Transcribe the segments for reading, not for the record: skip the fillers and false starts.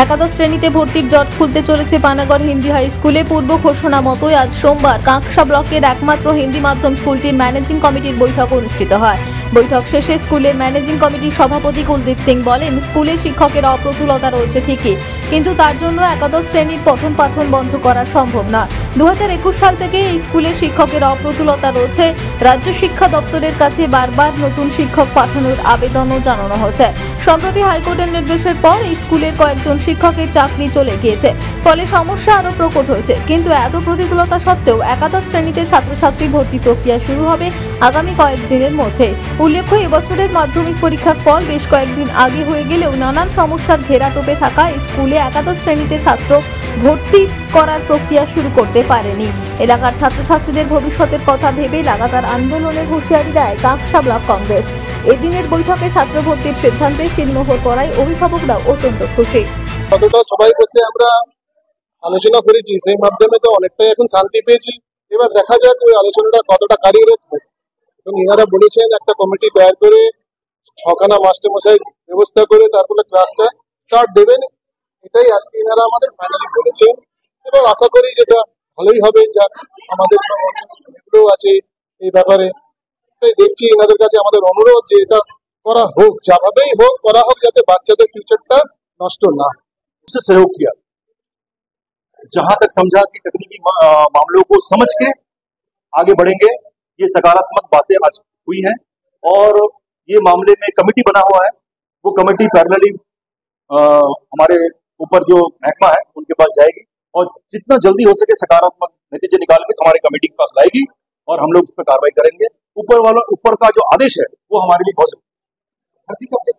একাদশ শ্রেণীতে ভর্তির জট খুলতে চলেছে পানাগড় হিন্দি হাই স্কুলে। পূর্ব ঘোষণা মতোই আজ সোমবার কাঁকসা ব্লকের একমাত্র হিন্দি মাধ্যম স্কুলটির ম্যানেজিং কমিটির বৈঠক অনুষ্ঠিত হয়। বৈঠক শেষে স্কুলের ম্যানেজিং কমিটির সভাপতি কুলদীপ সিং বলেন, স্কুলের শিক্ষকের অপ্রতুলতা রয়েছে ঠিকই, কিন্তু তার জন্য একাদশ শ্রেণীর পঠন পাঠন বন্ধ করা সম্ভব না। 2021 সাল থেকে এই স্কুলের শিক্ষকের অপ্রতুলতা রয়েছে। রাজ্য শিক্ষা দপ্তরের কাছে বারবার নতুন শিক্ষক পাঠানোর আবেদনও জানানো হয়েছে। সম্প্রতি হাইকোর্টের নির্দেশের পর এই স্কুলের কয়েকজন শিক্ষকের চাকরি চলে গিয়েছে, ফলে সমস্যা আরো প্রকট হয়েছে। কিন্তু এত প্রতিকূলতা সত্ত্বেও একাদশ শ্রেণীতে ছাত্রছাত্রী ভর্তি প্রক্রিয়া শুরু হবে আগামী কয়েকদিনের মধ্যে। উল্লেখ্য, এবছরের মাধ্যমিক পরীক্ষার ফল বেশ কয়েকদিন আগে হয়ে গেলেও নানান সমস্যার ঘেরাটোপে থাকা স্কুলে একাদশ শ্রেণীতে ছাত্র ভর্তি করার প্রক্রিয়া শুরু করতে পারেনি। এলাকার ছাত্রছাত্রীদের ভবিষ্যতের কথা ভেবে লাগাতার আন্দোলনের হুঁশিয়ারি দেয় কাঁকসা ব্লক কংগ্রেস। এদিনের বৈঠকে ছাত্র ভর্তির সিদ্ধান্তে সিলমোহর পড়ায় অভিভাবকরাও অত্যন্ত খুশি। কতটা সবাই বসে আমরা আলোচনা করেছি, সেই মাধ্যমে তো অনেকটাই এখন শান্তি পেয়েছি। এবার দেখা যাক ওই আলোচনাটা কতটা কার্যকর হয়। এবং এনারা বলেছেন একটা কমিটি তৈরি করে 6খানা মাস্টারমশাই ব্যবস্থা করে তারপরে ক্লাসটা স্টার্ট দেবেন। এটাই আজকে এনারা আমাদের ফাইনালি বলেছেন এবং আশা করি যেটা ভালোই হবে। যা আমাদের সংগঠন আছে এই ব্যাপারে দেখছি, এনাদের কাছে আমাদের অনুরোধ যে এটা করা হোক, যাভাবেই হোক করা হোক, যাতে বাচ্চাদের फ्यूचरটা नष्ट ना। उससे सहयोग किया, जहां तक समझा कि तकनीकी मामलों को समझ के आगे बढ़ेंगे। ये सकारात्मक बातें आज हुई हैं और ये मामले में कमेटी बना हुआ है। वो कमेटी पैरेलली हमारे ऊपर जो महकमा है उनके पास जाएगी और जितना जल्दी हो सके सकारात्मक नतीजे निकाल के हमारे कमेटी के पास लाएगी और हम लोग उस पर कार्रवाई करेंगे। ऊपर का जो आदेश है वो हमारे लिए बहुत भर्ती कब से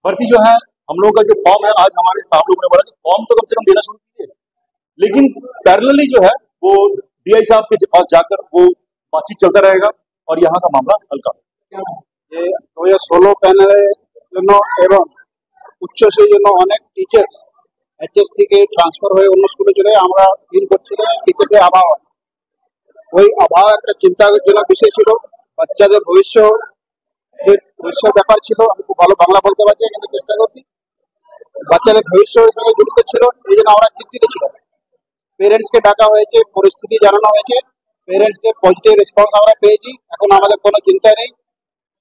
भर्ती जो है हम लोगों का जो फॉर्म है, आज हमारे साहब लोगों ने बोला कि फॉर्म तो कम से कम देना शुरू कीजिए, लेकिन पैरेलली जो है वो डीआई साहब के पास जाकर वो बातचीत चलता रहेगा और यहाँ का मामला हल्का। ये 2016 প্যানেলে জন্য এবং উচ্চশিক্ষার জন্য অনেক টিচার্স এইচএস থেকে ট্রান্সফার হয়ে অন্য স্কুলে চলে আমরা ফিল করছিলাম টিচার্সের অভাব। ওই অভাব একটা চিন্তাজনক বিষয় ছিল। বাচ্চাদের ভবিষ্যৎ ব্যাপার ছিল। আমি খুব ভালো বাংলা বলতে পারছি, কিন্তু চেষ্টা করছি। বাচ্চাদের ভবিষ্যতের সঙ্গে জড়িত ছিল, এই জন্য আমরা চিন্তিত ছিল। পেরেন্টসকে ডাকা হয়েছে, পরিস্থিতি জানানো হয়েছে, পেরেন্টসদের পজিটিভ রেসপন্স আমরা পেয়েছি। এখন আমাদের কোনো চিন্তা নেই।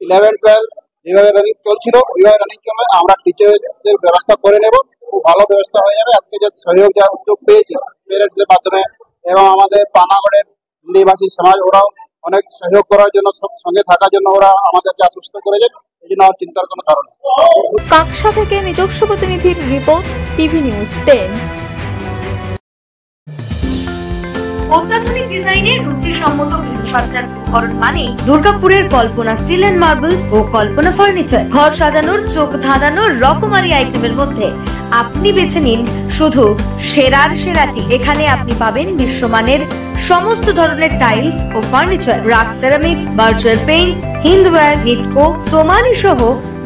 11-12 যেভাবে রানিং চলছিল ওইভাবে রানিং চলবে। আমরা টিচার্সদের ব্যবস্থা করে নেব, খুব ভালো ব্যবস্থা হয়ে যাবে। আজকে যে সহযোগ যা উদ্যোগ পেয়েছি পেরেন্টসদের মাধ্যমে এবং আমাদের পানাগড়ের হিন্দিভাষী সমাজ, ওরাও অনেক সহযোগ করার জন্য, সঙ্গে থাকার জন্য ওরা আমাদেরকে আশ্বস্ত করেছেন। এই জন্য আর চিন্তার কোনো কারণ নেই। কাঁকসা থেকে নিজস্ব প্রতিনিধির রিপোর্ট, টিভি নিউজ 10। অত্যাধুনিক ডিজাইনের রুচিসম্মত গৃহসজ্জার উপকরণ মানে দুর্গাপুরের কল্পনা স্টিল এন্ড মার্বেলস ও কল্পনা ফার্নিচার। ঘর সাজানোর, চোখ ধাঁধানোর রকমারি আইটেমের মধ্যে আপনি বেছে নিন শুধু সেরার সেরাটি। এখানে আপনি পাবেন বিশ্বমানের সমস্ত ধরনের টাইলস ও furniture, RAK ceramics, Berger paints, Hindware, Nitco, Somany সহ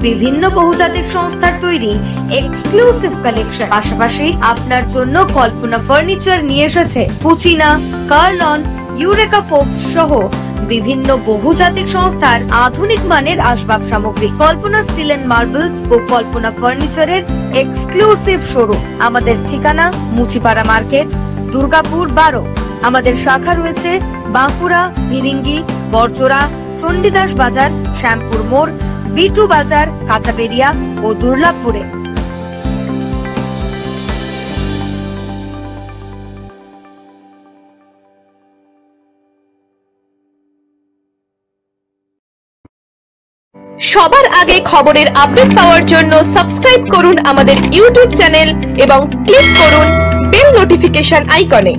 বিভিন্ন বহুজাতিক সংস্থার তৈরি এক্সক্লুসিভ কালেকশন। পাশাপাশি আপনার জন্য কল্পনা ফার্নিচার নিয়ে এসেছে পুচিনা, কার্লন, ইউরেকা ফোর্বস সহ বিভিন্ন বহুজাতিক সংস্থার আধুনিক মানের আসবাব সামগ্রী। কল্পনা স্টিল এন্ড মার্বেলস ও কল্পনা ফার্নিচারের এক্সক্লুসিভ শোরুম। আমাদের ঠিকানা মুচিপাড়া মার্কেট, দুর্গাপুর 12। আমাদের শাখা রয়েছে বাঁকুড়া, ভিরিঙ্গি, বড়জোড়া, চণ্ডীদাস বাজার, শ্যামপুর মোড়, বিটু বাজার, কাটাবেরিয়া ও দুর্লাভপুরে। সবার আগে খবরের আপডেট পাওয়ার জন্য সাবস্ক্রাইব করুন আমাদের ইউটিউব চ্যানেল এবং ক্লিক করুন বেল নোটিফিকেশন আইকনে।